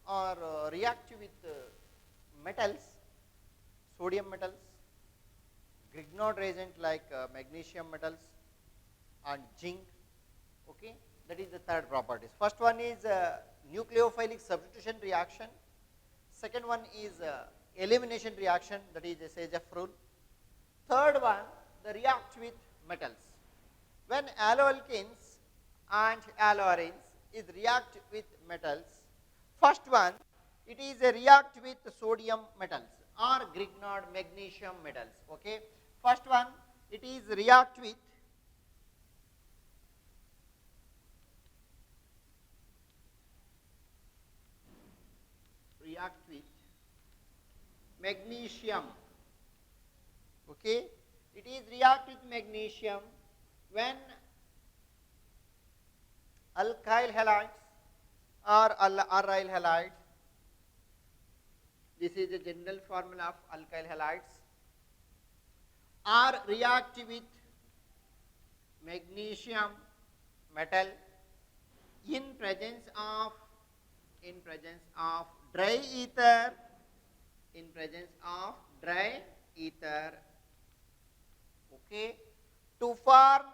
or react with metals, sodium metals, Grignard reagent like magnesium metals and zinc. Okay, that is the third properties. First one is nucleophilic substitution reaction. Second one is elimination reaction, that is the Sageff rule. Third one, the react with metals. When alloalkenes and alloarenes is react with metals, first one, it is a react with sodium metals or Grignard magnesium metals. Okay, first one, it is react with magnesium. Okay, it is react with magnesium when alkyl halides or aryl halides. This is the general formula of alkyl halides. Or react with magnesium metal in presence of dry ether, okay, to form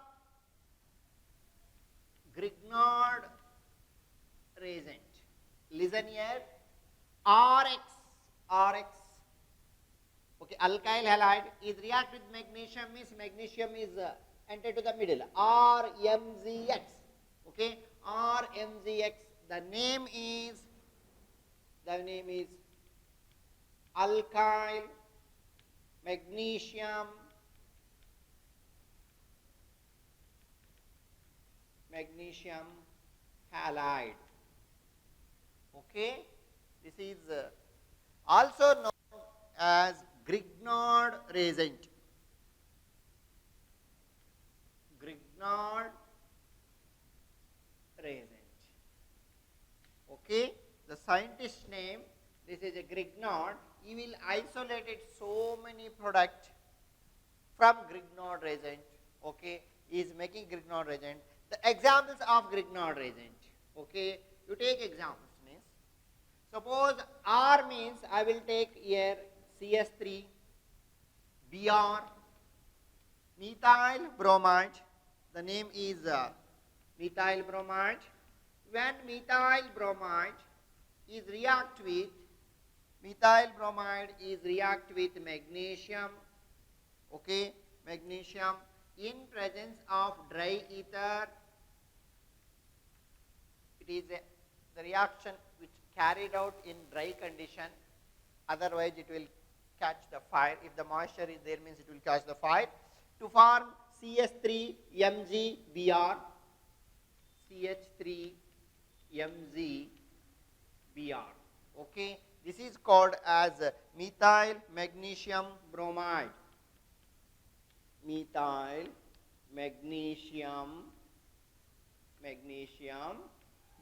Grignard reagent. Listen here, RX. Okay, alkyl halide is react with magnesium, means magnesium is entered to the middle. RMZX. Okay, RMZX. The name is alkyl magnesium halide. Okay, this is also known as Grignard reagent. Okay, the scientist name, this is a Grignard. He will isolate it so many products from Grignard reagent. Okay, he is making Grignard reagent. The examples of Grignard reagent. Okay, you take examples. Means, suppose R means I will take here CS3, Br, methyl bromide. The name is methyl bromide. When methyl bromide is react with magnesium, okay, magnesium in presence of dry ether, it is the reaction which carried out in dry condition, otherwise it will catch the fire. If the moisture is there, means it will catch the fire, to form CH3MgBr, CH3MgBr. Okay, this is called as methyl magnesium bromide. Methyl magnesium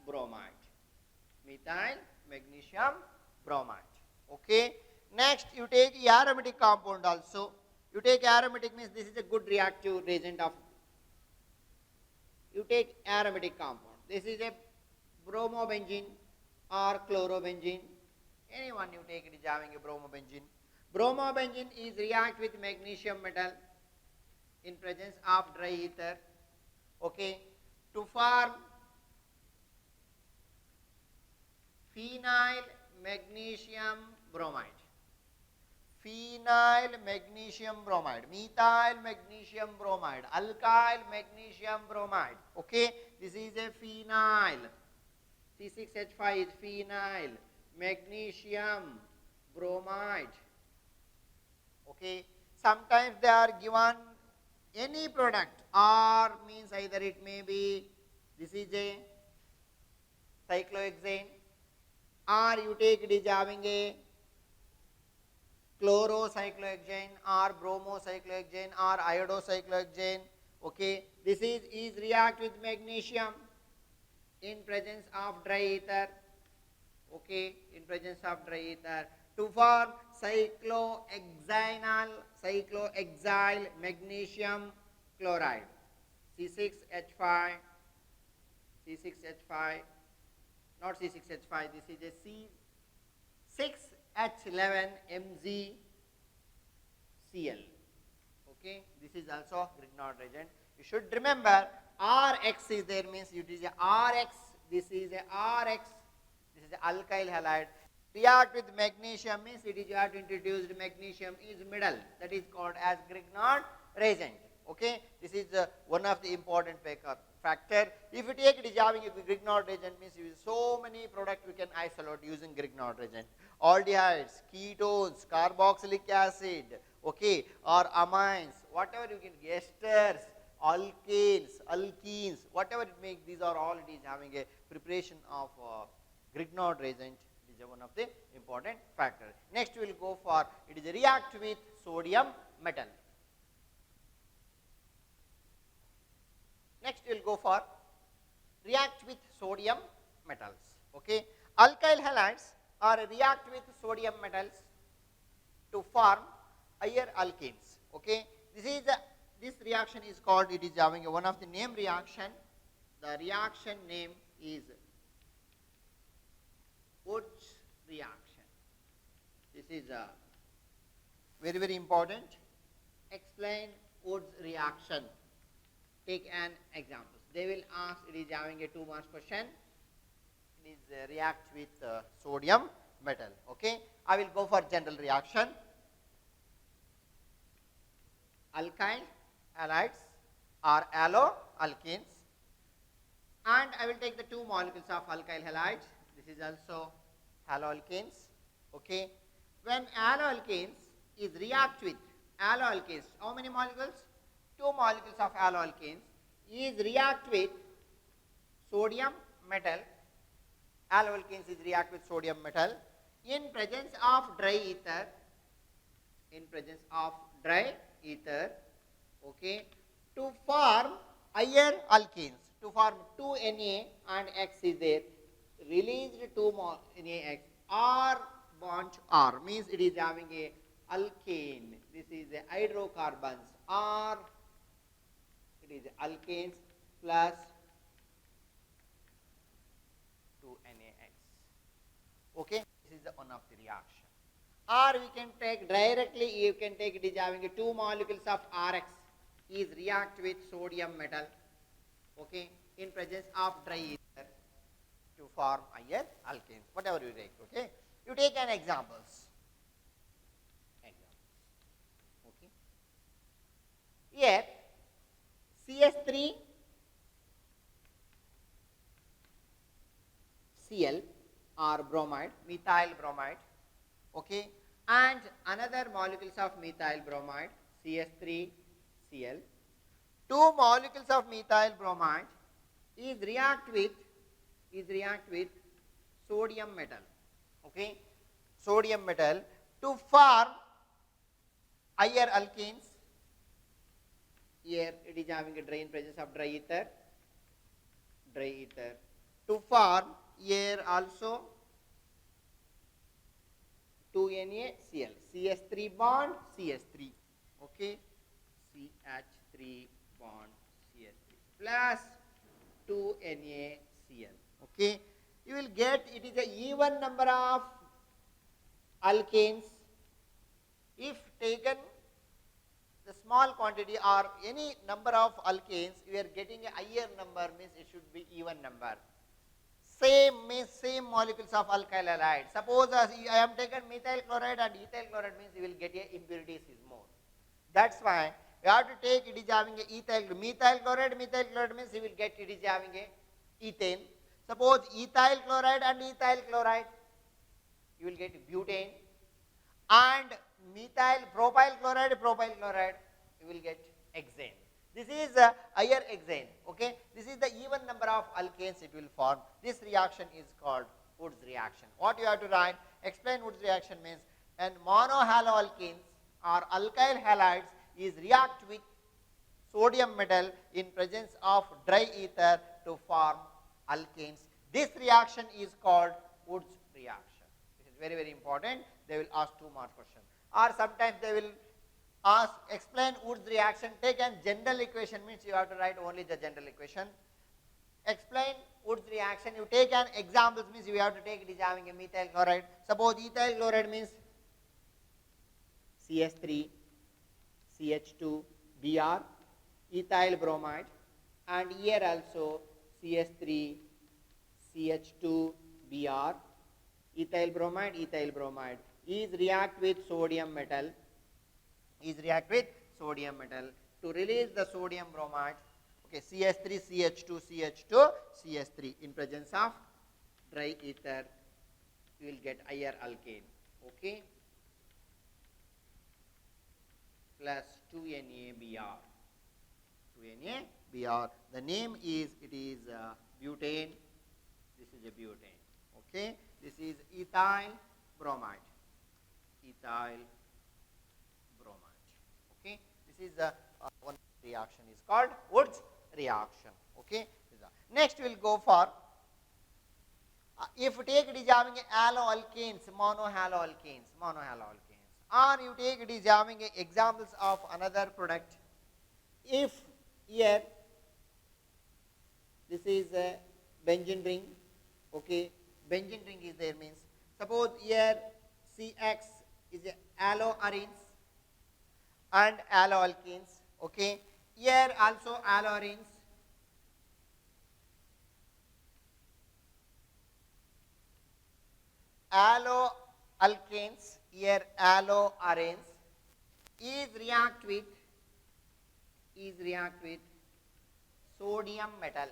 bromide. Okay. Next, you take aromatic compound also. You take aromatic means this is a good reactive reagent of. You take aromatic compound. This is a bromobenzene or chlorobenzene. Anyone you take, it is having a bromobenzene. Bromobenzene is react with magnesium metal in presence of dry ether, okay, to form phenyl magnesium bromide. Methyl magnesium bromide, alkyl magnesium bromide. Okay, this is a phenyl. C6H5 is phenyl magnesium bromide. Okay, sometimes they are given any product, or means either it may be this is a cyclohexane, or you take it is having a chlorocyclohexane or bromocyclohexane or iodocyclohexane. Okay, this is react with magnesium in presence of dry ether. Okay, in presence of dry ether to form cyclohexyl magnesium chloride, C6H5, not C6H5, this is a C6H11MgCl. Okay, this is also Grignard reagent. You should remember Rx is there, means it is a Rx, this is a Rx, this is a alkyl halide. React with magnesium means it is you have to introduce magnesium is middle, that is called as Grignard reagent. Okay, this is one of the important factor. If you take it is having a Grignard reagent means you so many products we can isolate using Grignard reagent. Aldehydes, ketones, carboxylic acid, okay, or amines, whatever you can, esters, alkenes, whatever it makes, these are all it is having a preparation of Grignard reagent. This is one of the important factors. Next we will go for, it is a react with sodium metal. Next we will go for react with sodium metals. Okay, alkyl halides are react with sodium metals to form higher alkenes. Okay, this reaction is called, it is having one of the name reaction. The reaction name is Wurtz reaction. This is very, very important. Explain Wurtz reaction. Take an example. They will ask, it is having a 2 marks question. It is react with sodium metal. Okay, I will go for general reaction. Alkyl halides are alloalkenes, and I will take the 2 molecules of alkyl halides. This is also haloalkanes. Okay, when alloalkanes is react with alloalkanes, how many molecules? 2 molecules of alloalkanes is react with sodium metal. Alloalkanes is react with sodium metal in presence of dry ether. In presence of dry ether, okay, to form higher alkenes, to form 2 Na and X is there. Released 2 NaX, R bond R means it is having a alkane. This is the hydrocarbons. R, it is alkanes plus 2 NaX. Okay, this is the one of the reaction. Or we can take directly, you can take it is having a 2 molecules of Rx is react with sodium metal, okay, in presence of dry ether to form higher alkanes, whatever you take. Okay, you take an examples. Okay, here CS3 Cl or bromide, methyl bromide, okay, and another molecules of methyl bromide, CS3 Cl. 2 molecules of methyl bromide is react with sodium metal, okay, sodium metal to form higher alkenes. Here it is having a dry in presence of dry ether to form here also 2 NaCl, CS3 bond CS3, okay, CH3 bond CS3 plus 2 NaCl. Okay, you will get it is a even number of alkanes. If taken the small quantity or any number of alkanes, we are getting a higher number, means it should be even number. Same means same molecules of alkyl halide. Suppose I am taken methyl chloride and ethyl chloride, means you will get a impurities is more. That's why you have to take it is having a methyl chloride means you will get it is having a ethane. Suppose ethyl chloride and ethyl chloride, you will get butane, and propyl chloride, you will get hexane. This is a higher hexane. Okay, this is the even number of alkanes it will form. This reaction is called Wurtz reaction. What you have to write? Explain Wurtz reaction means when monohaloalkenes or alkyl halides is react with sodium metal in presence of dry ether to form alkanes. This reaction is called Wurtz reaction. This is very, very important. They will ask 2 mark question. Or sometimes they will ask explain Wurtz reaction. Take a general equation, means you have to write only the general equation. explain Wood's reaction. You take an example, means you have to take it is having a methyl chloride. Suppose ethyl chloride means CS3, CH2, Br, ethyl bromide, and here also CS3, CH2, Br, ethyl bromide is react with sodium metal, to release the sodium bromide. Okay, CS3, CH2, CH2, CS3. In presence of dry ether, you will get higher alkane. Okay, plus 2NaBr. 2NaBr. The name is, it is butane. This is a butane. Okay, this is ethyl bromide. Okay, this is the one reaction is called Wood's reaction. Okay, next we will go for if you take it is having haloalkanes, monohaloalkanes, or you take it is having examples of another product. If here this is a benzene ring, okay, benzene ring is there, means suppose here CX is a haloarenes and haloalkanes, okay, here also haloarenes, haloalkanes, here haloarenes is react with sodium metal,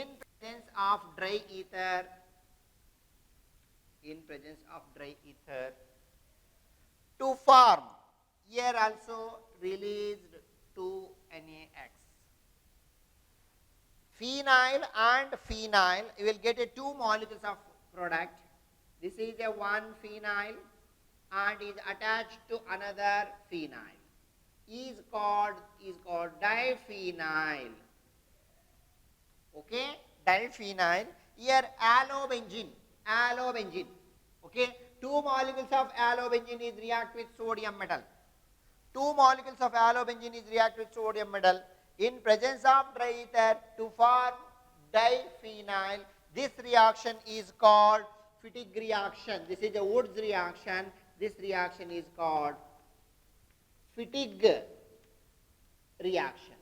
in presence of dry ether, to form here also released 2NaX. Phenyl and phenyl, you will get a 2 molecules of product. This is a one phenyl and is attached to another phenyl. Is called diphenyl. Okay, diphenyl. Here allobenzene. Okay, 2 molecules of allobenzene is react with sodium metal. 2 molecules of allobenzene is react with sodium metal in presence of dry ether to form diphenyl. This reaction is called Fittig reaction. This is a Wood's reaction. This reaction is called Fittig reaction.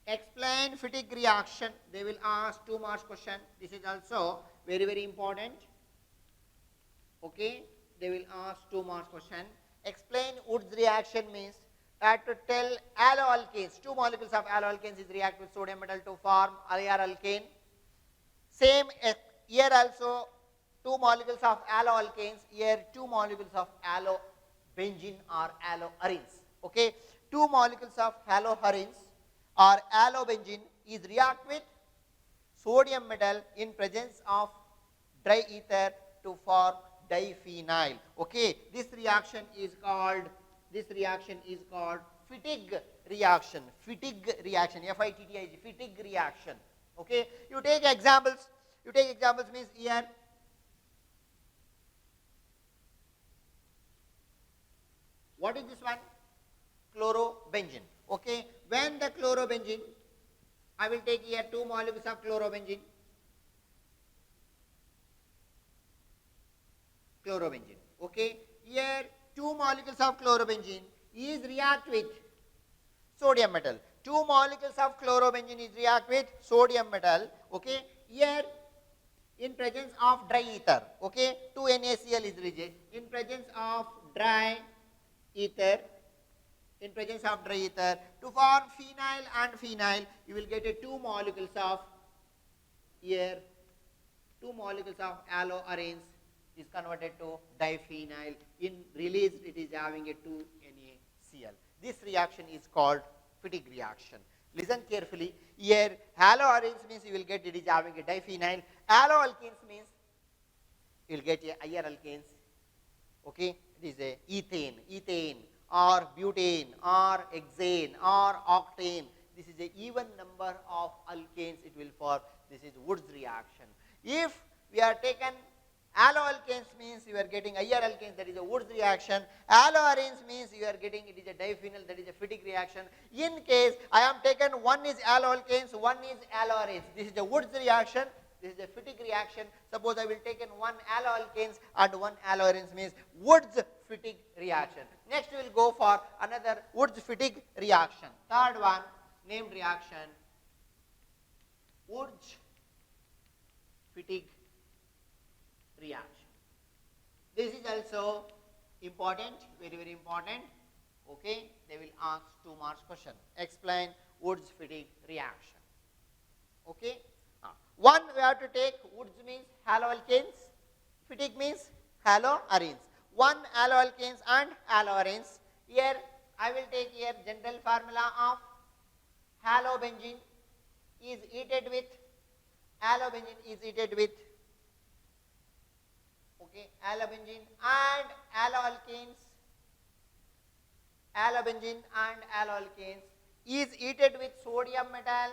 Explain Fittig reaction. They will ask 2 marks question. This is also very, very important. Okay, they will ask 2 marks question. Explain Wood's reaction means that to tell haloalkanes, 2 molecules of haloalkanes is react with sodium metal to form higher alkane. Same here also 2 molecules of haloalkanes, here 2 molecules of halobenzene or haloarenes. Okay, 2 molecules of haloarenes or halobenzene is react with sodium metal in presence of dry ether to form diphenyl. Okay, this reaction is called Fittig reaction. Fittig reaction. F-I-T-T-I-G. Fittig reaction. Okay, you take examples. Means here what is this one? Chlorobenzene. Okay, when the chlorobenzene, I will take here 2 molecules of chlorobenzene. Okay, here 2 molecules of chlorobenzene is react with sodium metal. 2 molecules of chlorobenzene is react with sodium metal. Okay, here in presence of dry ether. Okay, 2NaCl is released in presence of dry ether. To form phenyl and phenyl, you will get a 2 molecules of here 2 molecules of haloarenes is converted to diphenyl. In released, it is having a 2NaCl. This reaction is called Fittig reaction. Listen carefully. Here haloarenes means you will get it is having a diphenyl. Haloalkanes means you will get a higher alkanes. Okay, it is a ethane or butane or hexane or octane. This is a even number of alkanes it will form. This is Wood's reaction. If we are taken Alloalkanes means you are getting IR alkanes, that is a Woods reaction. Alloarenes means you are getting, it is a diphenyl, that is a Fittig reaction. In case I am taken, one is alloalkanes, one is alloarenes. This is a Woods reaction, this is a Fittig reaction. Suppose I will take in one alloalkanes and one alloarenes, means Woods Fittig reaction. Next we will go for another Woods Fittig reaction. Third one, named reaction, Woods Fittig reaction. This is also important, very, very important. Okay, they will ask 2 marks question. Explain Woods Fittig reaction. Okay, one we have to take, Woods means haloalkanes, Fittig means haloarenes. One alloalkanes and alloarenes. Here I will take here general formula of halobenzene is heated with, allobenzene is heated with, okay, allobenzene and alloalkanes, allobenzene and alloalkanes is heated with sodium metal,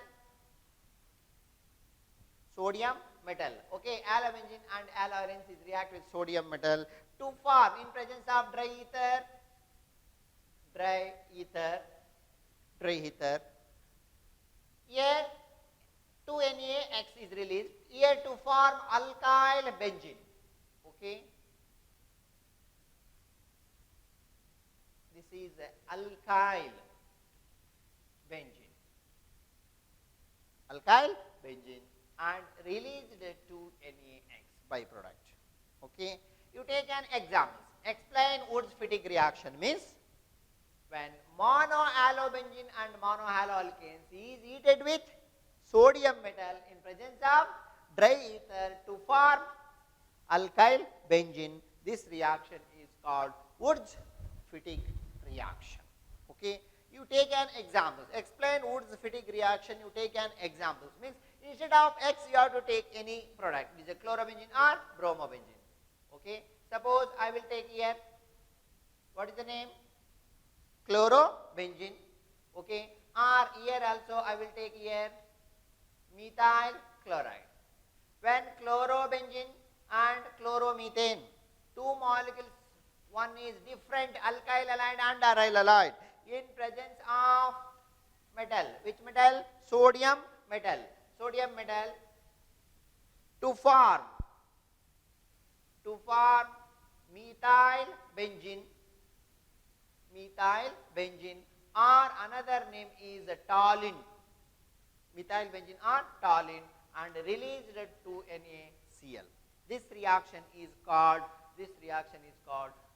okay, allobenzene and alloarenes is react with sodium metal to form in presence of dry ether. Here 2NaX is released here to form alkyl benzene. Okay, this is alkyl benzene and released 2NaX byproduct. Okay, you take an example. Explain Woods Fittig reaction means when monoallobenzene and monohaloalkanes is heated with sodium metal in presence of dry ether to form alkyl benzene. This reaction is called Woods Fittig reaction. Okay, you take an example. Explain Woods Fittig reaction. You take an example. Means instead of X you have to take any product. It is a chlorobenzene or bromobenzene. Okay, suppose I will take here, what is the name? Chlorobenzene. Okay, or here also I will take here methyl chloride. When chlorobenzene and chloromethane, 2 molecules, one is different alkyl halide and aryl halide in presence of metal. Which metal? Sodium metal. To form methyl benzene, or another name is toluene, methyl benzene or toluene, and released 2NaCl. This reaction is called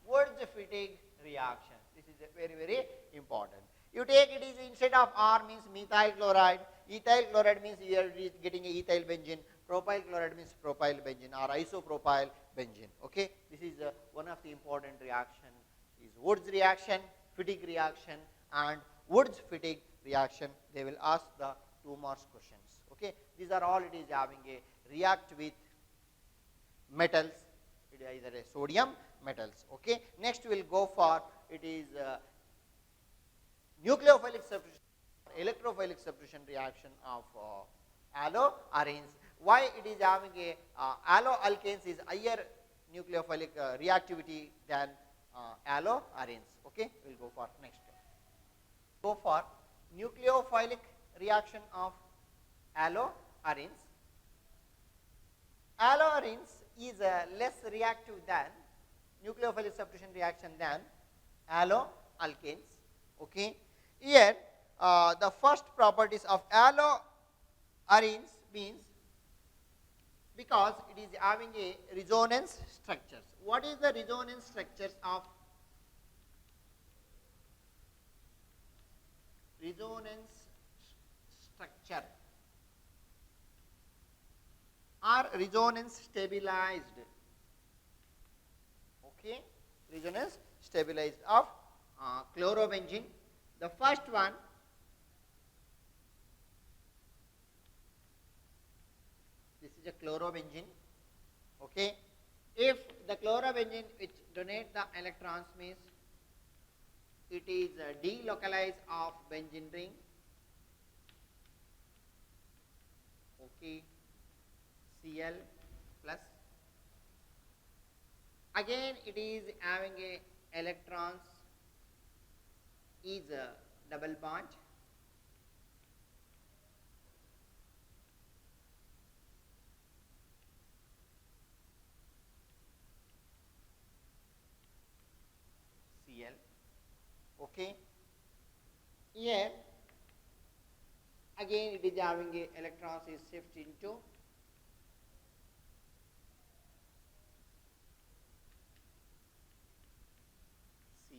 Woods Fittig reaction. This is very, very important. You take it is instead of R means methyl chloride. Ethyl chloride means you are getting a ethyl benzene. Propyl chloride means propyl benzene or isopropyl benzene. Okay, this is one of the important reaction is Woods reaction, Fittig reaction, and Woods Fittig reaction. They will ask the 2 marks questions. Okay, these are all it is having a react with metals. It is either a sodium metals. Okay, next we will go for it is nucleophilic substitution, electrophilic substitution reaction of alloarenes. Why it is having a alloalkanes is higher nucleophilic reactivity than alloarenes. Okay, we will go for next one. Go for nucleophilic reaction of alloarenes. Alloarenes is less reactive than nucleophilic substitution reaction than alloalkanes. Okay, here the first properties of alloarenes means because it is having a resonance structures. What is the resonance structures of resonance structure? Are resonance stabilized. Okay, resonance stabilized of chlorobenzene. The first one, this is a chlorobenzene. Okay, if the chlorobenzene which donate the electrons means it is delocalized of benzene ring. Okay, Cl plus Again, it is having a electrons is a double bond. Cl. Okay. Here again it is having a electrons is shift into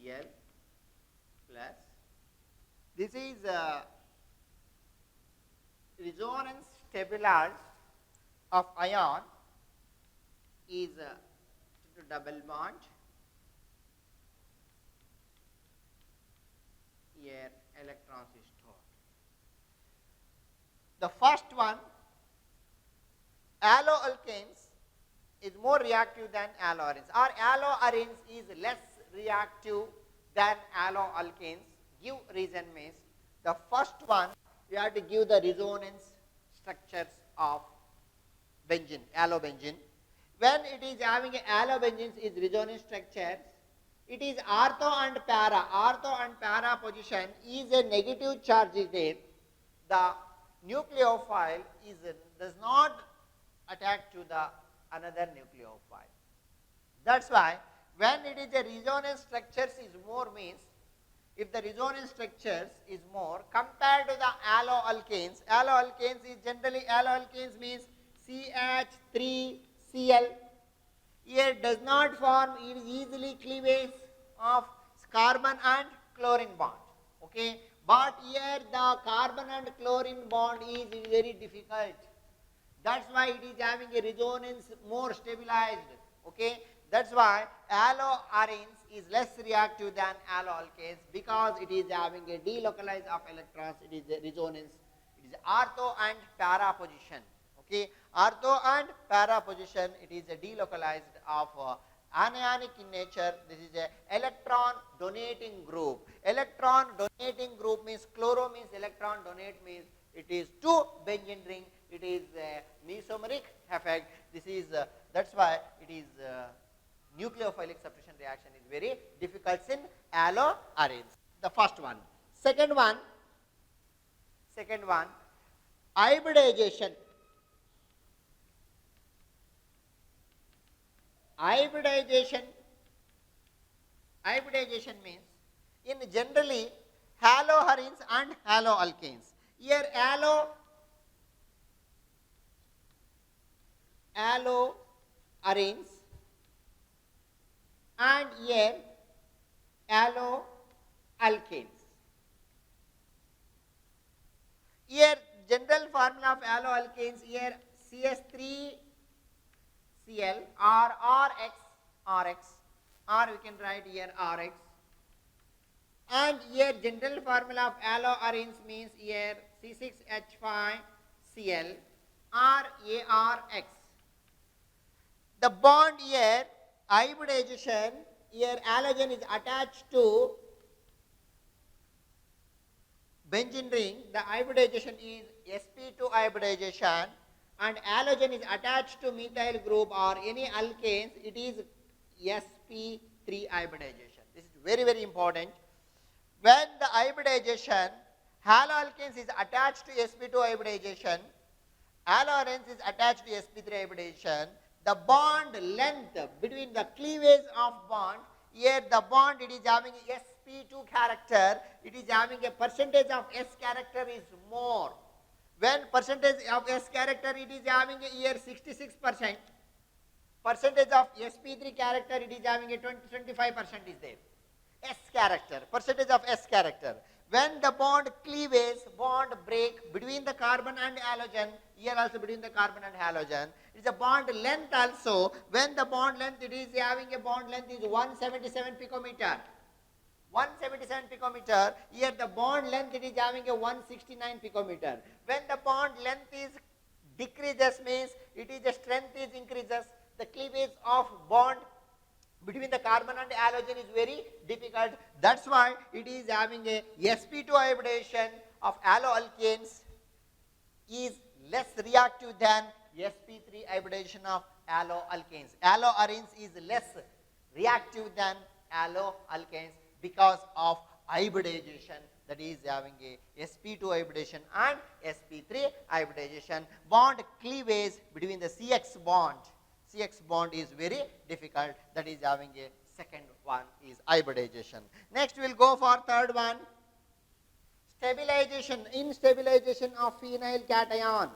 Cl plus. This is resonance stabilized of ion is to double bond. Here electrons is stored. The first one, alloalkanes, is more reactive than alloarenes, or alloarenes is less reactive than alloalkanes. Give reason means the first one we have to give the resonance structures of benzene, allobenzene. When it is having allobenzene is resonance structures, it is ortho and para. Ortho and para position is a negative charge is there. The nucleophile is does not attach to the another nucleophile. That's why when it is a resonance structures is more means, if the resonance structures is more compared to the alloalkanes is generally alloalkanes means CH3Cl. Here does not form easily cleavage of carbon and chlorine bond. Okay, but here the carbon and chlorine bond is very difficult. That's why it is having a resonance more stabilized. Okay, that's why alloarenes is less reactive than alloalkanes because it is having a delocalized of electrons. It is a resonance. It is ortho and para position. Okay, ortho and para position. It is a delocalized of anionic in nature. This is a electron donating group. Electron donating group means chloro means electron donate means it is two benzene ring. It is a mesomeric effect. This is that's why it is nucleophilic substitution reaction is very difficult in alloarenes. The first one. Second one, hybridization. Hybridization means in generally haloarenes and haloalkanes. Here alloarenes and here alloalkanes. Here general formula of alloalkanes here CH3Cl or RX, or we can write here RX. And here general formula of alloarenes means here C6H5Cl or ARX. The bond here, hybridization, here halogen is attached to benzene ring. The hybridization is sp2 hybridization, and halogen is attached to methyl group or any alkanes. It is sp3 hybridization. This is very, very important. When the hybridization, haloalkanes is attached to sp2 hybridization, alloarenes is attached to sp3 hybridization, the bond length between the cleavage of bond, here the bond it is having sp2 character, it is having a percentage of s character is more. When percentage of s character it is having here 66%, percentage of sp3 character it is having a 25% is there. S character, percentage of S character. When the bond cleavage, bond break between the carbon and halogen, here also between the carbon and halogen, it is a bond length also. When the bond length, it is having a bond length is 177 picometer. 177 picometer, here the bond length it is having a 169 picometer. When the bond length is decreases means it is the strength is increases, the cleavage of bond between the carbon and halogen is very difficult. That's why it is having a sp2 hybridization of alloalkanes is less reactive than sp3 hybridization of alloalkanes. Alloarenes is less reactive than alloalkanes because of hybridization, that is having a sp2 hybridization and sp3 hybridization. Bond cleavage between the CX bond is very difficult, that is having a second one is hybridization. Next we will go for third one, stabilization, instabilization of phenyl cation.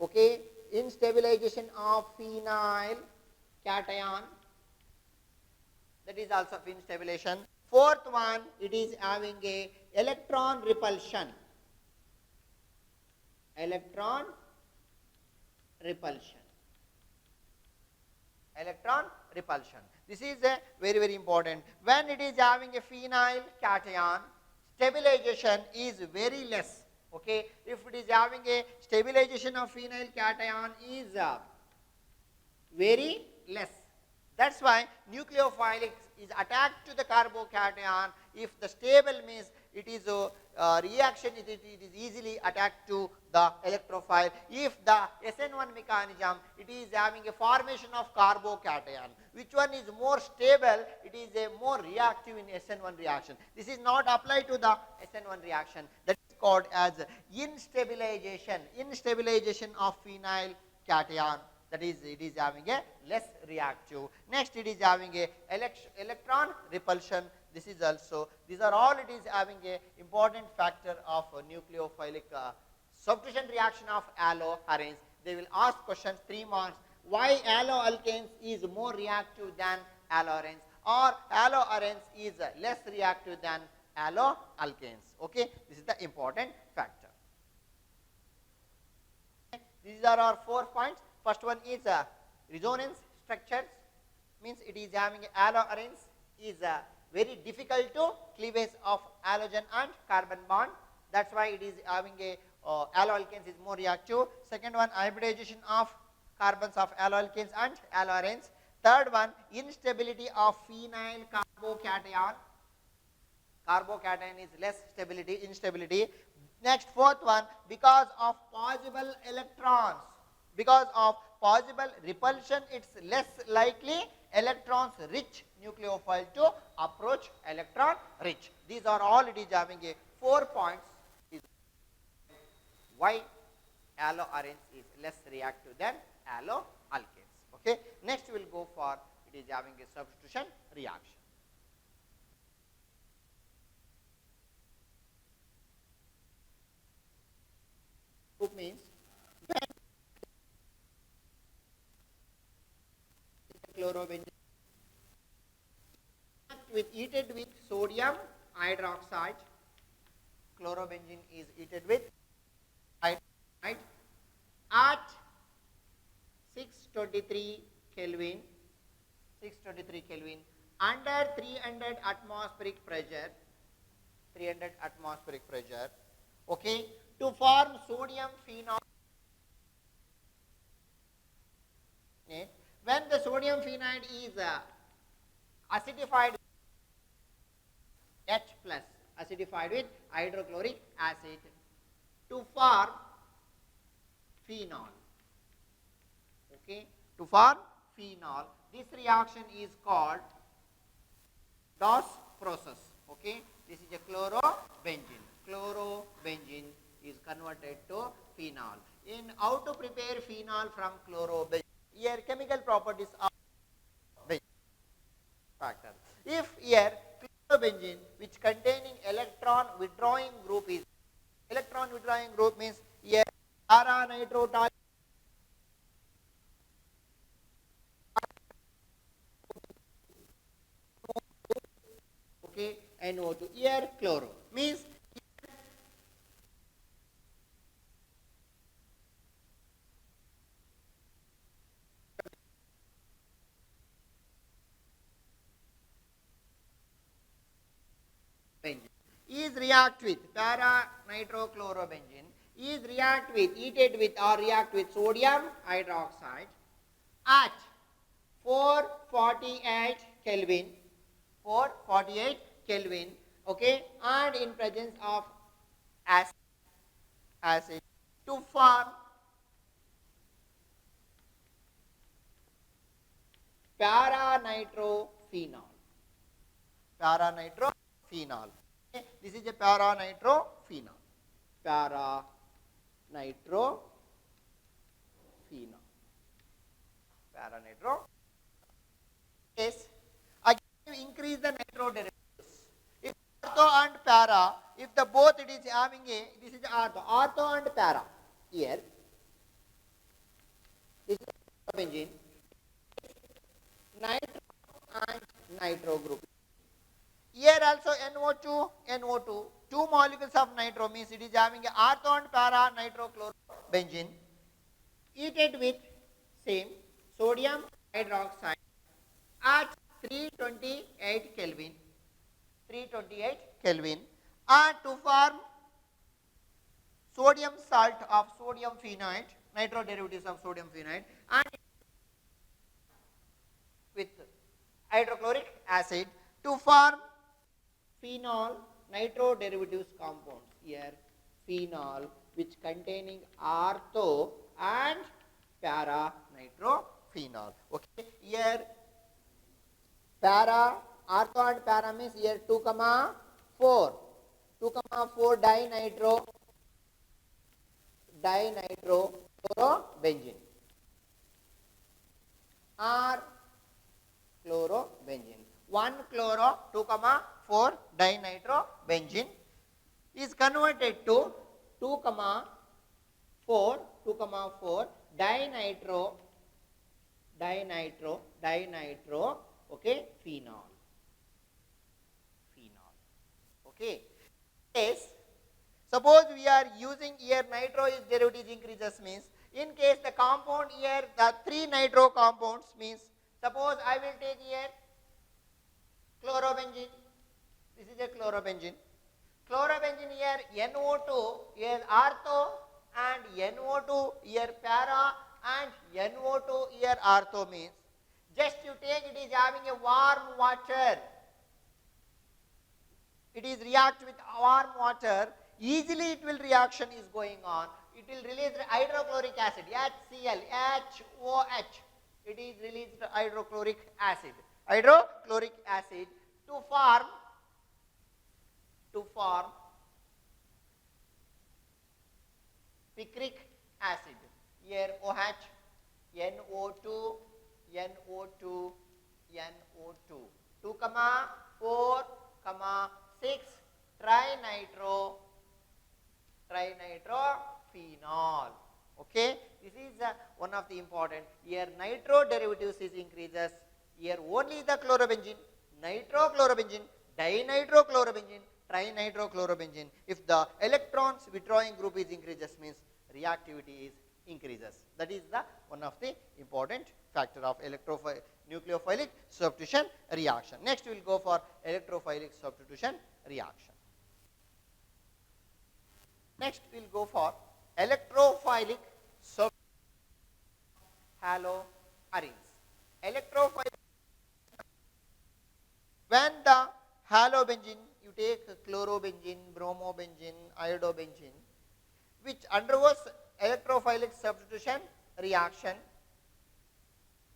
Okay, instabilization of phenyl cation, that is also instabilization. Fourth one, it is having a electron repulsion. Electron repulsion. Electron repulsion. This is a very, very important. When it is having a phenyl cation, stabilization is very less. Okay, if it is having a stabilization of phenyl cation is very less. That's why nucleophilic is attached to the carbocation. If the stable means it is a reaction, it is easily attached to the electrophile. If the SN1 mechanism, it is having a formation of carbocation. Which one is more stable? It is a more reactive in SN1 reaction. This is not applied to the SN1 reaction. That is called as instabilization. Instabilization of phenyl cation. That is, it is having a less reactive. Next, it is having a electron repulsion. This is also, these are all it is having a important factor of nucleophilic substitution reaction of alloarenes. They will ask questions 3 marks. Why alloalkanes is more reactive than alloarenes, or alloarenes is less reactive than alloalkanes. Okay, this is the important factor. These are our 4 points. First one is resonance structures, means it is having alloarenes is very difficult to cleavage of halogen and carbon bond. That's why it is having a alloalkanes is more reactive. Second one, hybridization of carbons of alloalkanes and alloarenes. Third one, instability of phenyl carbocation. Carbocation is less stability, instability. Next, fourth one, because of possible electrons. Because of possible repulsion, it's less likely electrons rich nucleophile to approach electron rich. These are all it is having a 4 points. Why alloarenes is less reactive than alloalkanes. Okay. Next we will go for, it is having a substitution reaction. Group means chlorobenzene heated with sodium hydroxide. Chlorobenzene is heated with hydroxide at 623 Kelvin. 623 Kelvin under 300 atmospheric pressure. 300 atmospheric pressure. Okay, to form sodium phenol. When the sodium phenide is acidified H plus, acidified with hydrochloric acid to form phenol. Okay, to form phenol. This reaction is called DOS process. Okay, this is a chlorobenzene. Chlorobenzene is converted to phenol. In how to prepare phenol from chlorobenzene? Here chemical properties of benzene factor. If here chlorobenzene which containing electron withdrawing group is, electron withdrawing group means here para nitrotoluene, okay, NO2, here chloro means is react with para nitrochlorobenzene is react with, heated with or react with sodium hydroxide at 448 Kelvin. 448 Kelvin, okay, and in presence of acid to form para nitro phenol. Para-nitrophenol. Okay. This is a para-nitrophenol. Para-nitrophenol. Para-nitro. Yes. Again, you increase the nitro derivatives. If ortho and para, if the both it is having a, this is ortho and para. Here, this is benzene, nitro and nitro group. Here also NO2, NO2, two molecules of nitro means it is having a ortho and para nitrochlorobenzene. Heated with same sodium hydroxide at 328 Kelvin, 328 Kelvin, and to form sodium salt of sodium phenide, nitro derivatives of sodium phenide, and with hydrochloric acid to form phenol nitro derivatives compounds. Here phenol which containing ortho and para nitrophenol. Okay, here para, ortho and para means here 2, 4, 2, 4 dinitro or chlorobenzene. 1 chloro 2, 4 dinitrobenzene is converted to 2, 4 dinitro okay phenol. Okay. Yes. Suppose we are using here nitro is derivatives increases means in case the compound here the 3 nitro compounds means suppose I will take here chlorobenzene. This is a chlorobenzene. Chlorobenzene here NO2 here ortho and NO2 here para and NO2 here ortho means just you take it is having a warm water. It is react with warm water. Easily it will reaction is going on. It will release hydrochloric acid HCl HOH. It is released hydrochloric acid. Hydrochloric acid to form picric acid. Here OH, NO2, NO2, NO2. 2, 4, 6 trinitrophenol. Okay, this is one of the important. Here nitro derivatives is increases. Here only the chlorobenzene, nitrochlorobenzene, dinitrochlorobenzene, trinitrochlorobenzene. If the electrons withdrawing group is increases means reactivity is increases. That is the one of the important factor of nucleophilic substitution reaction. Next we will go for electrophilic substitution reaction. Next we will go for electrophilic substitution haloarenes. Electrophilic, when the halobenzene you take chlorobenzene, bromobenzene, iodobenzene which undergoes electrophilic substitution reaction,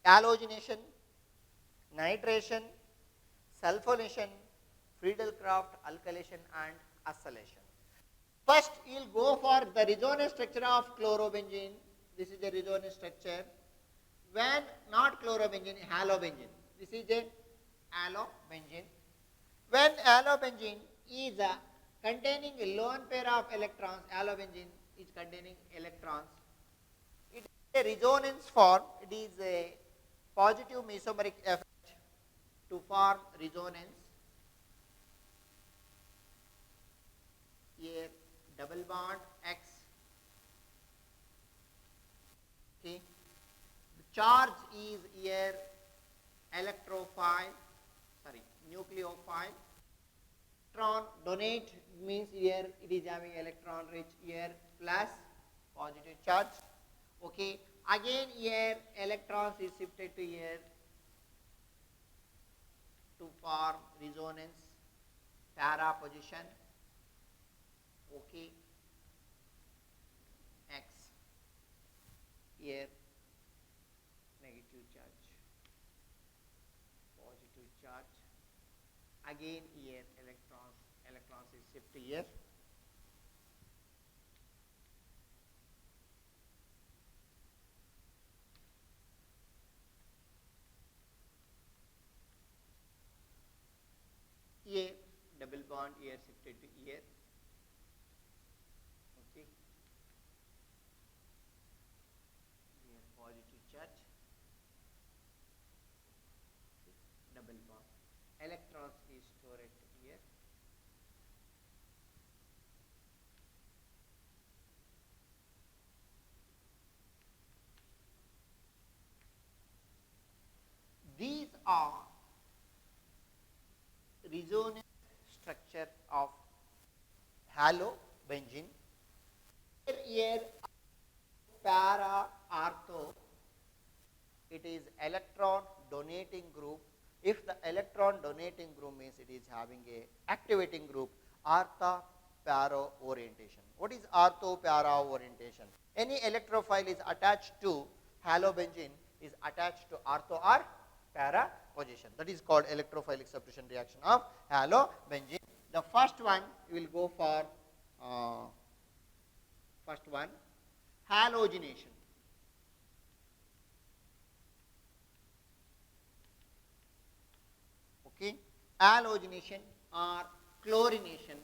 halogenation, nitration, sulfonation, Friedel-Crafts alkylation and acylation. First you will go for the resonance structure of chlorobenzene. This is the resonance structure. When not chlorobenzene, halobenzene. This is a halobenzene. When halobenzene is containing a lone pair of electrons, halobenzene is containing electrons. It is a resonance form. It is a positive mesomeric effect to form resonance. Here double bond X. Okay. The charge is here nucleophile. Electron donate means here it is having electron rich here plus positive charge. Okay. Again here electrons is shifted to here to form resonance para position. Okay. X here negative charge, positive charge. Again here electrons is shift here. Here double bond here shifted to here. Okay. Here positive charge. Okay. Double bond. Electrons is stored here. These are resonance structure of halobenzene. Here para ortho, it is electron donating group. If the electron donating group means it is having a activating group, ortho para orientation. What is ortho para orientation? Any electrophile is attached to halobenzene is attached to ortho or para position. That is called electrophilic substitution reaction of halobenzene. The first one we will go for first one, halogenation. Okay, halogenation or chlorination.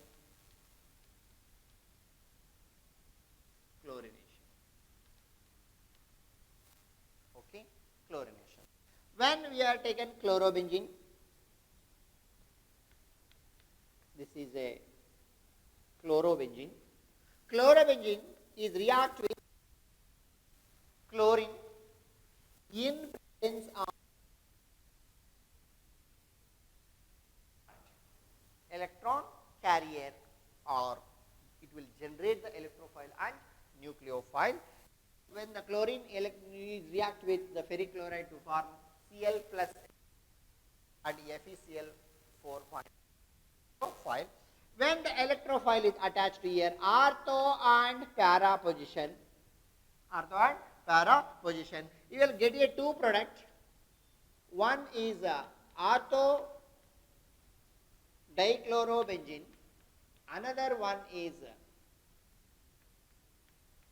Okay, chlorination. When we are taken chlorobenzene, this is a chlorobenzene. Chlorobenzene is react with chlorine in presence of electron carrier, or it will generate the electrophile and nucleophile. When the chlorine react with the ferric chloride to form Cl plus and FeCl4 file. When the electrophile is attached here, ortho and para position, you will get a two product. One is ortho dichlorobenzene, another one is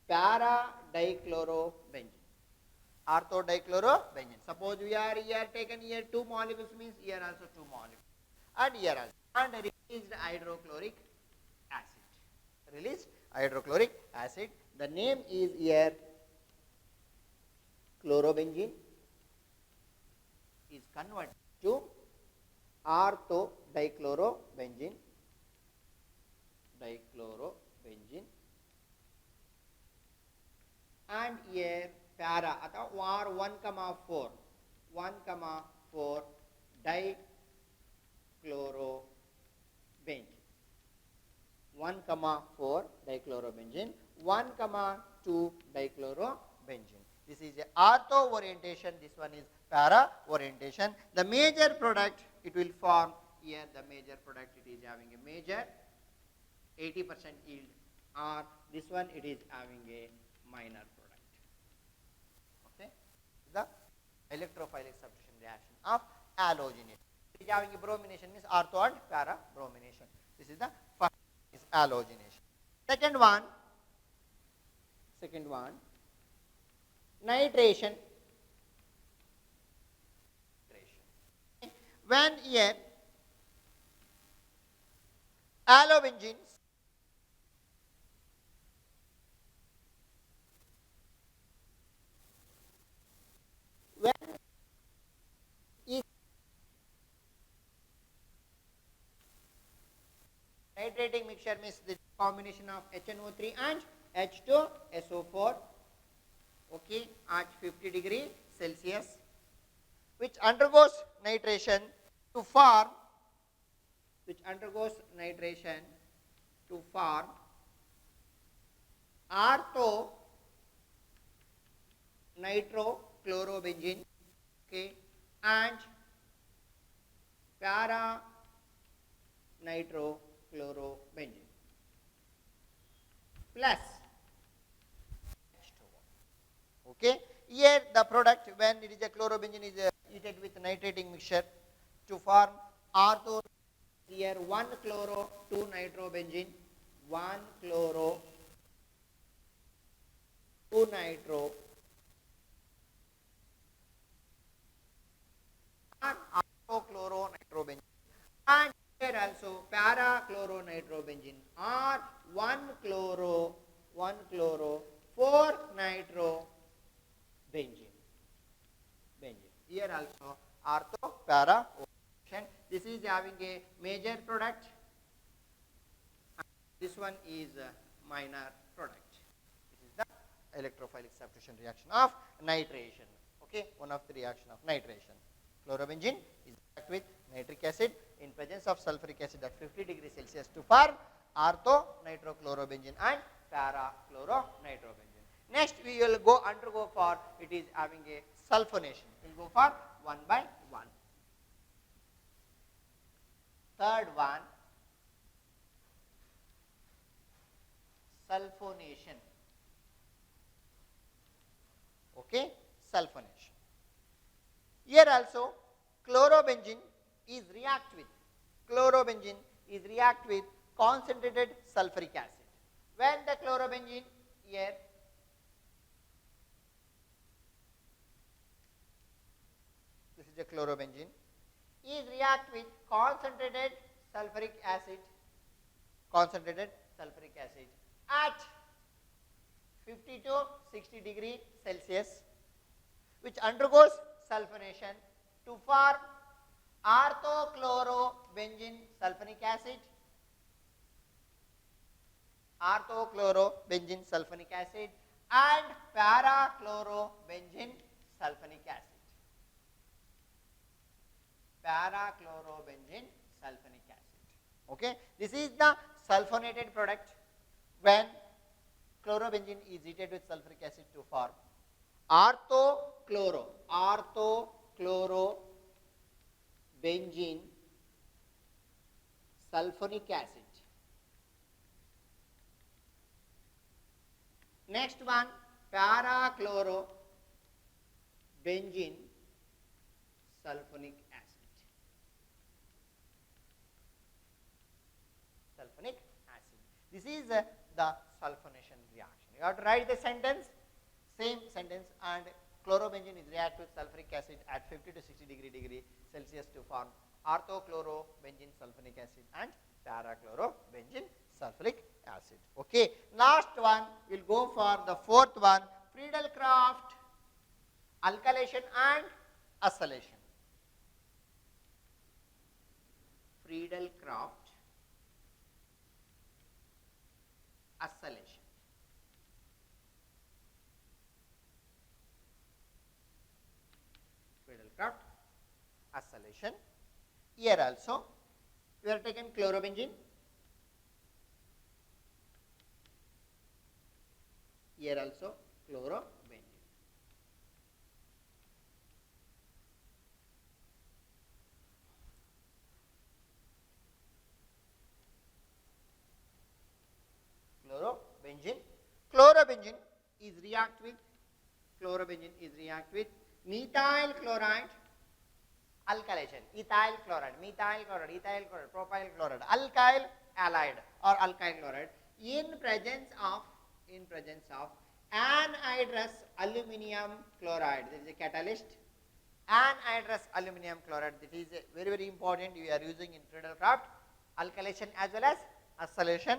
para dichlorobenzene. Ortho dichlorobenzene. Suppose we are here taken here two molecules, means here also two molecules, and here also, and released hydrochloric acid. The name is here chlorobenzene is converted to ortho dichlorobenzene, and here para or 1,4 dichlorobenzene, 1,4 dichlorobenzene, 1,2 dichlorobenzene. This is a ortho orientation, this one is para orientation. The major product it will form here, the major product it is having a major 80% yield, or this one it is having a minor product. Okay, the electrophilic substitution reaction of halogenation. It is having a bromination, means ortho and para bromination. This is the first, is halogenation. Second one, nitration. When here halobenzenes when is nitrating mixture, means the combination of HNO3 and H2SO4, okay, at 50 degree Celsius, which undergoes nitration to form ortho nitrochlorobenzene, okay, and para nitrochlorobenzene plus H2O. Okay, here the product, when it is a chlorobenzene is heated with nitrating mixture, to form ortho. Here 1 chloro 2 nitrobenzene, 1 chloro 2 nitro and orthochloronitrobenzene, and here also para-chloronitrobenzene or 1 chloro 4 nitro benzene. Here also ortho para. This is having a major product. This one is a minor product. This is the electrophilic substitution reaction of nitration. Okay, one of the reaction of nitration. Chlorobenzene is react with nitric acid in presence of sulfuric acid at 50 degrees Celsius to form ortho-nitrochlorobenzene and para-chloronitrobenzene. Next, we will undergo for it is having a sulfonation. We will go for one by one. Third one, sulfonation. Okay, sulfonation. Here also chlorobenzene is react with concentrated sulfuric acid. When the chlorobenzene here this is the chlorobenzene is react with concentrated sulfuric acid at 50 to 60 degree Celsius, which undergoes sulfonation to form orthochlorobenzene sulfonic acid, and para-chlorobenzene sulfonic acid. Okay, this is the sulfonated product when chlorobenzene is heated with sulfuric acid to form orthochlorobenzene sulfonic acid. Next one, para-chlorobenzene sulfonic acid. This is the sulfonation reaction. You have to write the sentence, same sentence, and chlorobenzene is react with sulfuric acid at 50 to 60 degree Celsius to form orthochlorobenzene sulfonic acid and para-chlorobenzene sulfuric acid. Okay, last one we'll go for the fourth one, Friedel-Crafts alkylation and acylation. Friedel-Crafts acylation. Friedel-Crafts acylation. Here also we are taken chlorobenzene. Here also chlorobenzene. Chlorobenzene is react with methyl chloride alkylation, ethyl chloride, propyl chloride, alkyl halide or alkyl chloride in presence of anhydrous aluminum chloride. There is a catalyst, anhydrous aluminum chloride. That is very, very important. We are using in Friedel-Crafts alkylation as well as acylation,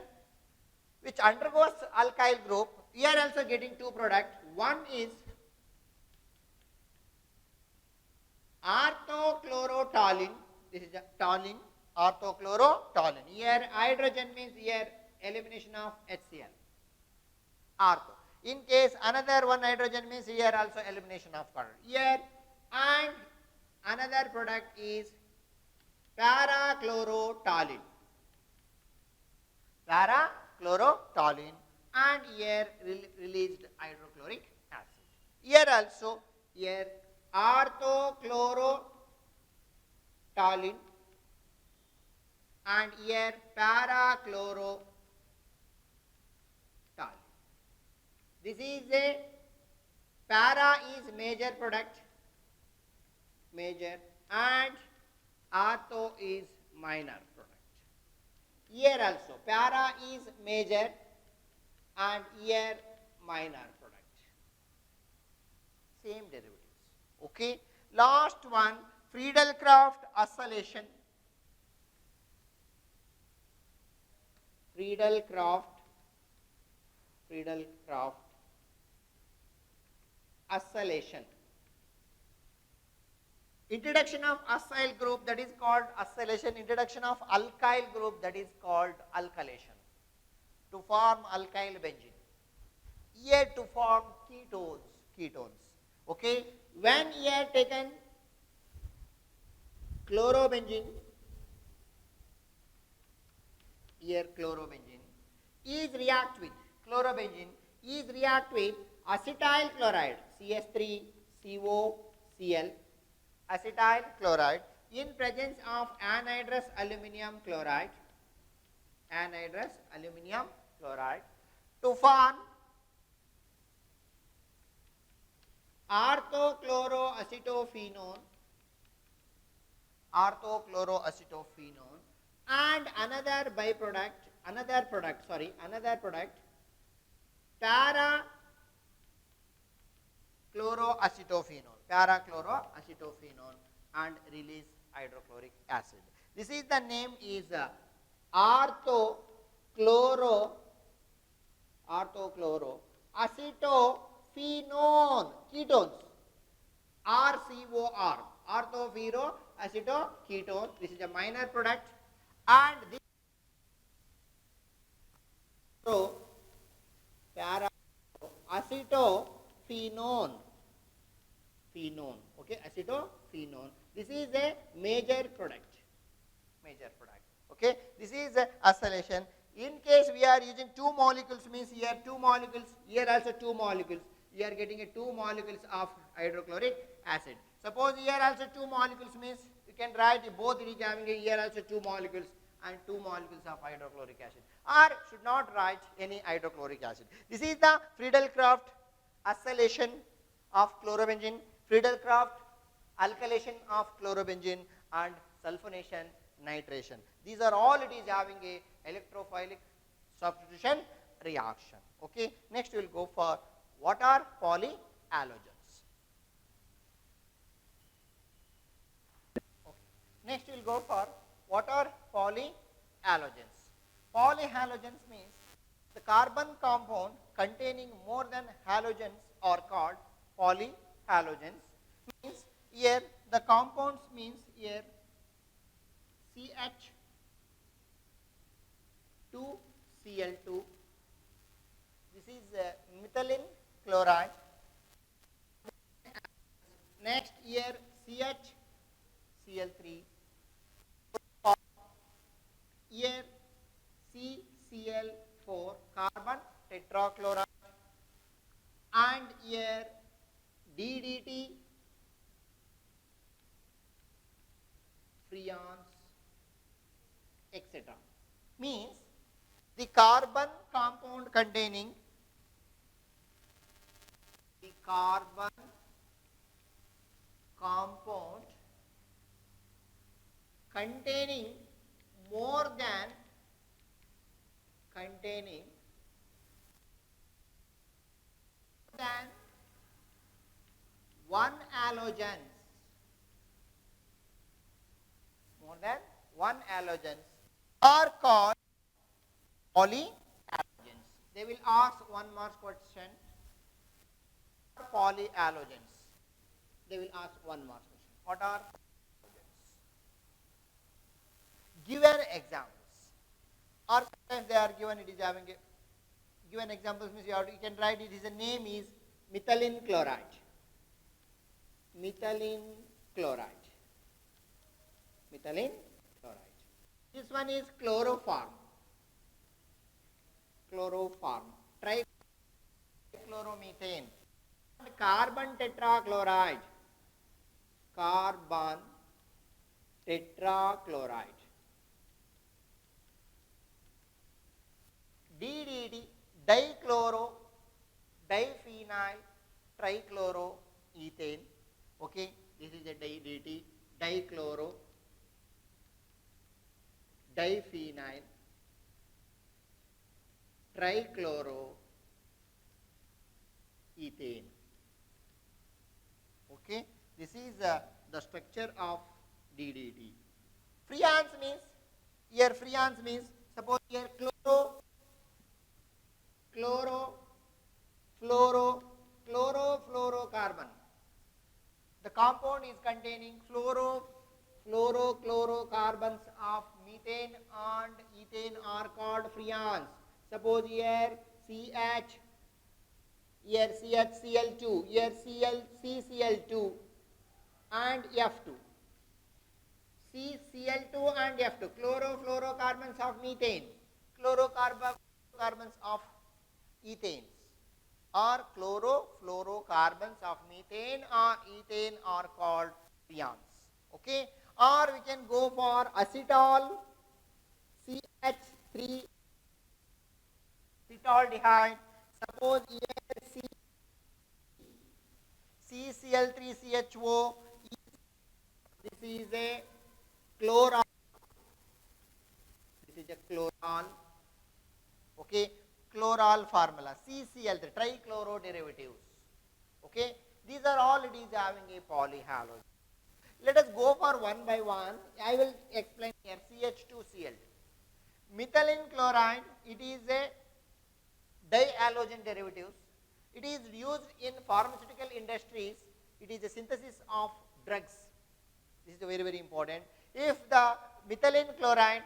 which undergoes alkyl group. We are also getting two products. One is orthochlorotoluene. This is a toluene, orthochlorotoluene. Here hydrogen means here elimination of HCl. Ortho. In case another one hydrogen means here also elimination of carbon. Here and another product is para-chlorotoluene. And here released hydrochloric acid. Here also here orthochlorotoluene and here para-chlorotoluene. This is a para is major product, and Ortho is minor product. Here also, para is major and here minor product. Same derivatives. Okay. Last one, Friedel-Crafts oscillation. Friedel-Crafts oscillation. Introduction of acyl group, that is called acylation. Introduction of alkyl group, that is called alkylation. To form alkyl benzene. Here to form ketones. Okay. When here taken chlorobenzene, here chlorobenzene is react with acetyl chloride, CS3COCl, acetyl chloride in presence of anhydrous aluminium chloride to form orthochloroacetophenone and another product para-chloroacetophenone and release hydrochloric acid. This is the name is orthochloroacetophenone ketones, RCOR, orthofluoroacetoketones. This is a minor product, and this para-acetophenone. Okay, acetophenone. This is a major product. Okay, this is a acylation. In case we are using two molecules, means here two molecules, here also two molecules. We are getting a two molecules of hydrochloric acid. Suppose here also two molecules, means you can write both it is having here also two molecules and two molecules of hydrochloric acid, or should not write any hydrochloric acid. This is the Friedel-Crafts acylation of chlorobenzene, Friedel-Crafts alkylation of chlorobenzene, and sulfonation, nitration. These are all it is having a electrophilic substitution reaction. Okay. Next we will go for what are polyhalogens. Okay. Next we will go for what are polyhalogens. Polyhalogens means the carbon compound containing more than halogens are called polyhalogens. Means here the compounds means here CH2Cl2. This is methylene chloride. Next here CHCl3. Here CCl4 carbon tetrachloride, and here DDT freons, etc. Means the carbon compound containing more than one halogens, are called polyhalogens. They will ask one more question. Polyhalogens. They will ask one more question. What are halogens? Given examples, or sometimes they are given. It is having a given examples means you can write it. Is a name is methylene chloride. This one is chloroform. Trichloromethane. Carbon tetrachloride. DDT, diphenyl trichloroethane. Okay, this is a DDT, dichloro diphenyl trichloroethane. Okay, this is the structure of DDT. Freons means, here freons means, suppose here chlorofluorocarbon. The compound is containing fluorochlorocarbons of methane and ethane are called freons. Suppose here CH, here CHCl2, here CCl2 and F2. CCl2 and F2, chlorofluorocarbons of methane, chlorocarbons of ethanes, or chlorofluorocarbons of methane or ethane are called freons. Okay, or we can go for acetal, CH3 acetaldehyde. Suppose here CCl3CHO. This is a chloral. This is a chloral. Okay, chloral formula. CCl3 trichloro derivatives. Okay, these are all it is having a polyhalogen. Let us go for one by one. I will explain here. CH2Cl2. Methylene chloride, it is a dihalogen derivatives. It is used in pharmaceutical industries. It is a synthesis of drugs. This is very, very important. If the methylene chloride,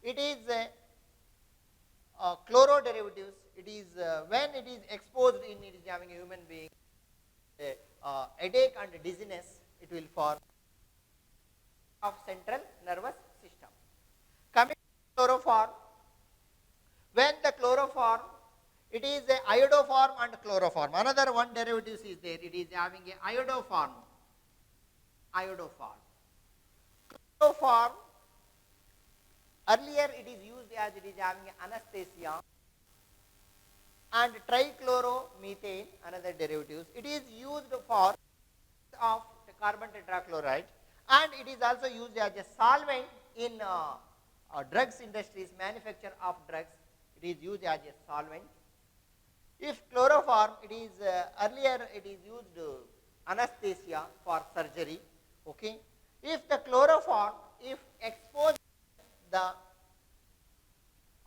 it is chloro derivatives, it is when it is exposed in, it is having a human being, headache and dizziness, it will form of central nervous system. Coming to chloroform, when the chloroform, it is a iodoform and chloroform. Another one derivative is there. It is having a iodoform. Chloroform, earlier it is used as it is having anesthesia, and trichloromethane, another derivatives. It is used for of carbon tetrachloride, and it is also used as a solvent in drugs industries, manufacture of drugs. It is used as a solvent. If chloroform, it is earlier it is used anesthesia for surgery. Okay. If the chloroform, if exposed the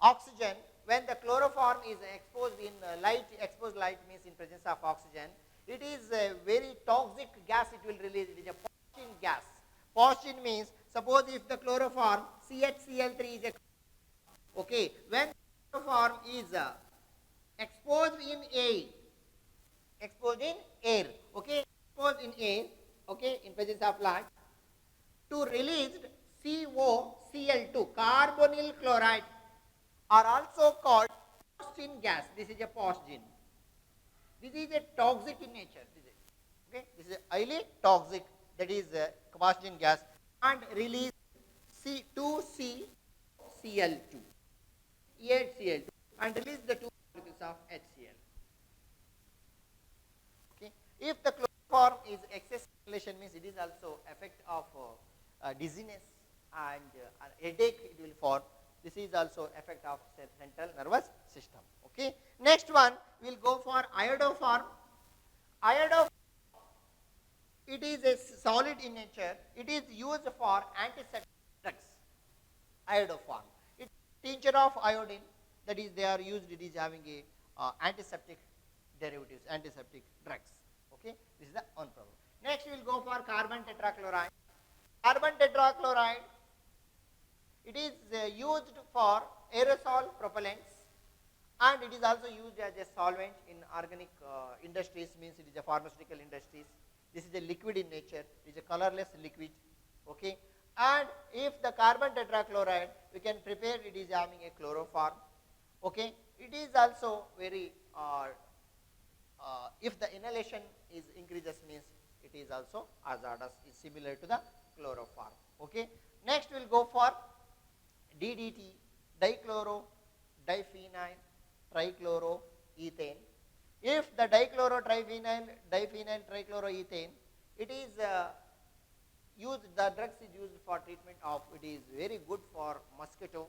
oxygen, when the chloroform is exposed in light, exposed light means in presence of oxygen, it is a very toxic gas it will release. It is a phosgene gas. Phosgene means, suppose if the chloroform CHCl3 is a, okay, when chloroform is exposed in air, okay, exposed in air, okay, in presence of light, to release COCl2, carbonyl chloride, are also called phosgene gas. This is a phosgene. This is a toxic in nature. Okay, this is a highly toxic, that is phosgene gas, and release C2CCl2, HCl2, and release the two molecules of HCl. Okay, if the chloroform is excess inhalation, means it is also effect of dizziness and headache it will form. This is also effect of central nervous system. Okay. Next one, we will go for iodoform. Iodoform, it is a solid in nature. It is used for antiseptic drugs. Iodoform. It is tincture of iodine, that is they are used, it is having a antiseptic derivatives, antiseptic drugs. Okay. This is the one problem. Next we will go for carbon tetrachloride. Carbon tetrachloride, it is used for aerosol propellants, and it is also used as a solvent in organic industries, means it is a pharmaceutical industries. This is a liquid in nature, it is a colorless liquid. Okay. And if the carbon tetrachloride, we can prepare, it is having a chloroform. Okay. It is also very, if the inhalation is increases, means it is also hazardous, is similar to the chloroform. Okay. Next we will go for DDT, dichloro, diphenyl, trichloroethane. If the dichloro, diphenyl, trichloroethane, it is used, the drugs is used for treatment of, it is very good for mosquito,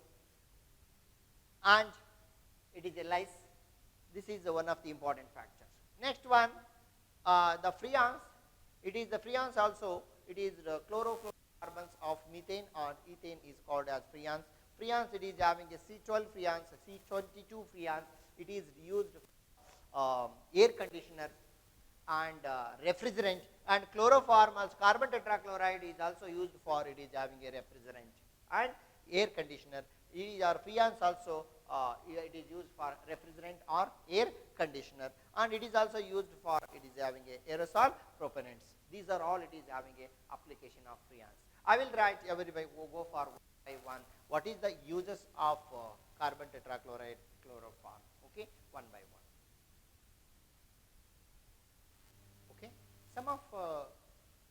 and it is a lice. This is one of the important factors. Next one, the freons. It is the freons also. It is the chlorofluorocarbons of methane or ethane is called as freons. Freons, it is having a C12 freons, C22 freons. It is used air conditioner and refrigerant, and chloroform as carbon tetrachloride is also used for, it is having a refrigerant and air conditioner. These are freons also, it is used for refrigerant or air conditioner, and it is also used for, it is having a aerosol propellants. These are all, it is having a application of freons. I will write everybody, go for one by one. What is the uses of carbon tetrachloride chloroform? Okay, one by one. Okay, some of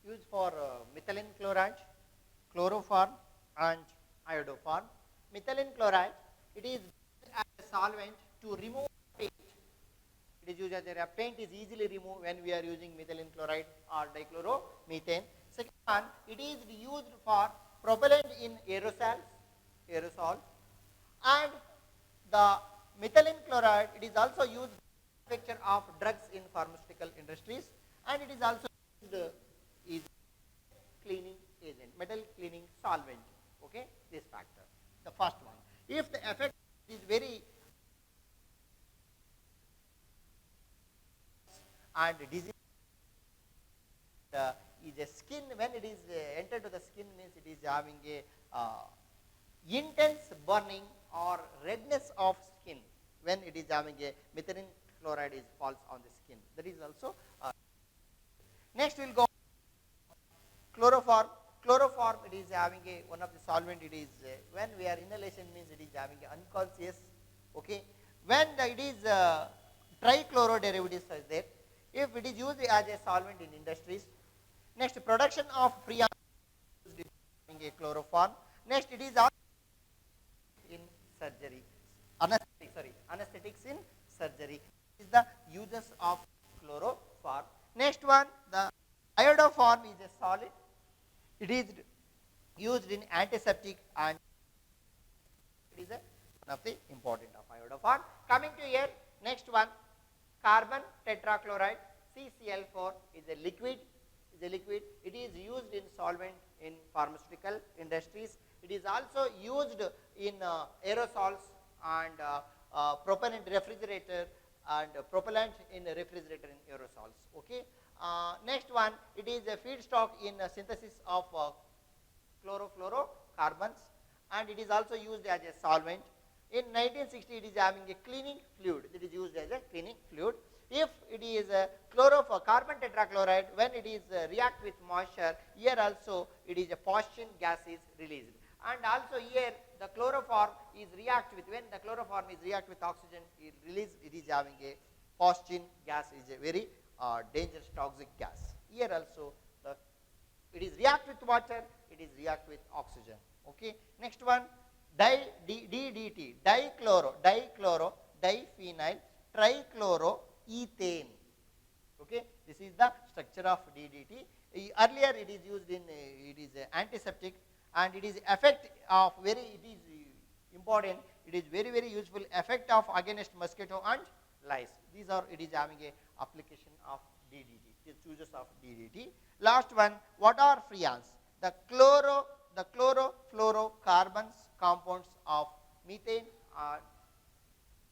used for methylene chloride, chloroform and iodoform. Methylene chloride, it is used as a solvent to remove paint. It is used as a paint is easily removed when we are using methylene chloride or dichloromethane. Second one, it is used for propellant in aerosol, and the methylene chloride, it is also used for manufacture of drugs in pharmaceutical industries, and it is also used is cleaning agent, metal cleaning solvent. Okay, this factor. The first one. If the effect is very and disease is a skin, when it is entered to the skin means it is having a intense burning or redness of skin when it is having a methylene chloride is falls on the skin. That is also next we will go chloroform. Chloroform, it is having a one of the solvent, it is when we are inhalation means it is having a unconscious. Okay, when it is trichloro derivatives are there, if it is used as a solvent in industries. Next, production of freon used in a chloroform. Next, it is also in surgery, anesthetics in surgery. This is the uses of chloroform. Next one, the iodoform is a solid. It is used in antiseptic, and it is one of the important of iodoform. Coming to here, next one, carbon tetrachloride, CCl4 is a liquid. It is used in solvent in pharmaceutical industries. It is also used in aerosols and propellant refrigerator and propellant in refrigerator in aerosols. Okay. Next one, it is a feedstock in synthesis of chlorofluorocarbons, and it is also used as a solvent. In 1960, it is having a cleaning fluid. It is used as a cleaning fluid. If it is carbon tetrachloride, when it is react with moisture, here also it is a phosgene gas is released. And also here the chloroform is react with, when the chloroform is react with oxygen, it is having a phosgene gas is a very dangerous toxic gas. Here also it is react with water, it is react with oxygen. Okay. Next one, DDT, diphenyl trichloroethane. Okay, this is the structure of DDT. Earlier it is used in it is antiseptic, and it is effect of it is important. It is very useful effect of against mosquito and lice. These are, it is having a application of DDT. These uses of DDT. Last one, what are freons? The chlorofluorocarbons compounds of methane or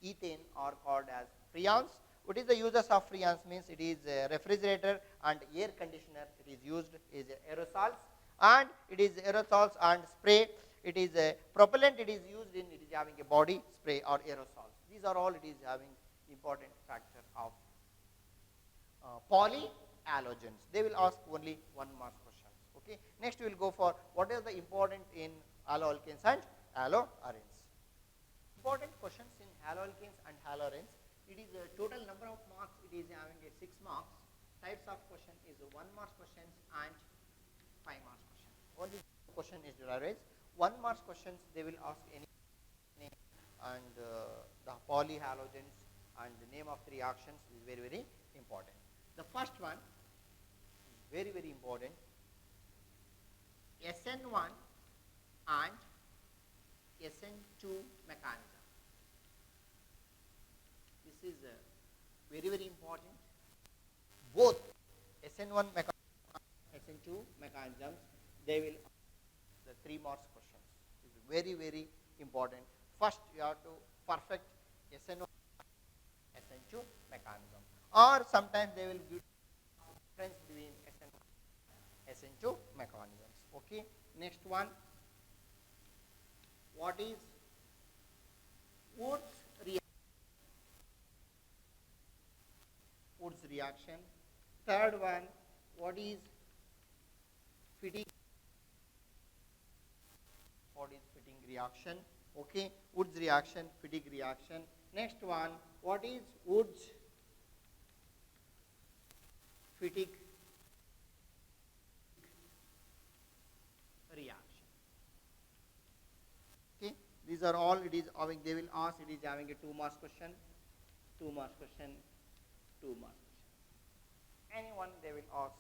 ethane are called as freons. What is the uses of freons? Means it is a refrigerator and air conditioner. It is used is aerosols, and it is aerosols and spray. It is a propellant. It is used in, it is having a body spray or aerosols. These are all, it is having important factor of polyhalogens. They will ask only 1 mark questions. Okay. Next we will go for what is the important in haloalkanes and haloarenes. Important questions in haloalkanes and haloarenes. It is a total number of marks. It is having a 6 marks. Types of question is 1 mark questions and 5 marks questions. What is the question is derived? 1 mark questions, they will ask any name and the polyhalogens and the name of the reactions is very important. The first one is very important. SN1 and SN2 mechanism. This is very, very important. Both SN1 mechanism and SN2 mechanisms, they will the 3 marks questions. It is very, very important. First, you have to perfect SN1, SN2 mechanism. Or sometimes they will give difference between SN1 and SN2 mechanisms. Okay. Next one. What is Wood's reaction? Wood's reaction. Third one. What is fitting? What is fitting reaction? Okay, Wood's reaction, fatigue reaction. Next one, what is Wood's fatigue reaction? Okay, these are all it is having, they will ask, it is having a 2 marks question, 2 marks question, 2 marks question. Anyone they will ask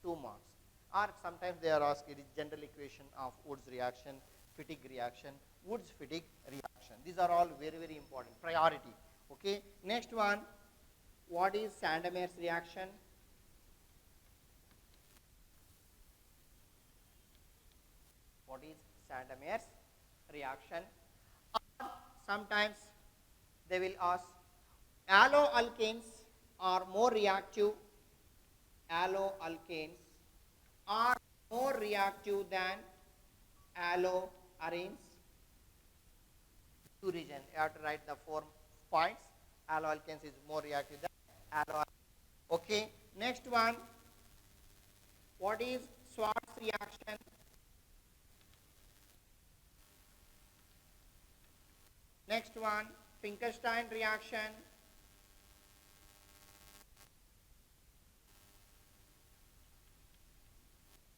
2 marks. Or sometimes they are asked, it is general equation of Wood's reaction, fatigue reaction, Wood's fatigue reaction. These are all very, very important, priority. Okay. Next one, what is Sandemeier's reaction? What is Sandemeier's reaction? Or sometimes they will ask, alloalkanes are more reactive, alloalkanes are more reactive than alloarenes. Two region. You have to write the 4 points. Alloalkanes is more reactive than alloarenes. Okay. Next one. What is Schwartz reaction? Next one. Finkelstein reaction.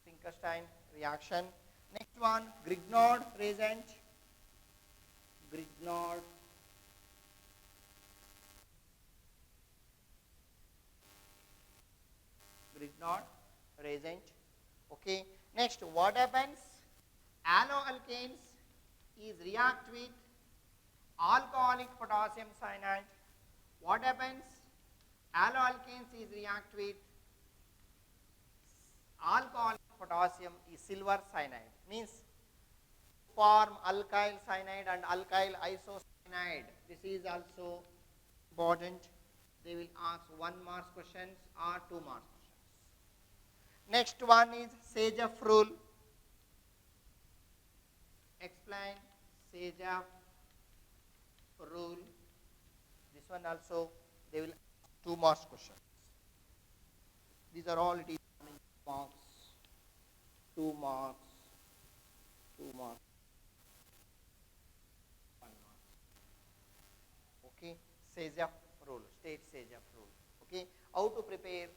Finkelstein reaction. Next one, Grignard reagent. Grignard reagent. Okay. Next, what happens? Alloalkanes is react with alcoholic potassium cyanide. What happens? Alloalkanes is react with alcoholic potassium is silver cyanide. Means form alkyl cyanide and alkyl isocyanide. This is also important. They will ask 1 marks questions or 2 marks questions. Next one is Sageff rule. Explain Sageff rule. This one also they will ask 2 marks questions. These are all it is marks, 2 marks, 2 marks, 1 mark. Okay, Sageff rule, state Sageff rule. Okay, how to prepare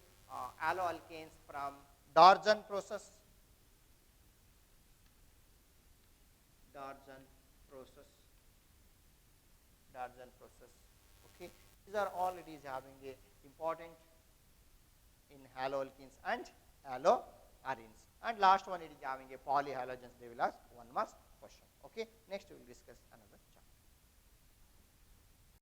alloalkanes from Darjan process. Darjan process. Okay, these are all it is having a important in haloalkenes and alloarenes. And last one it is having a polyhalogens. They will ask 1 mark question. Okay, next we will discuss another.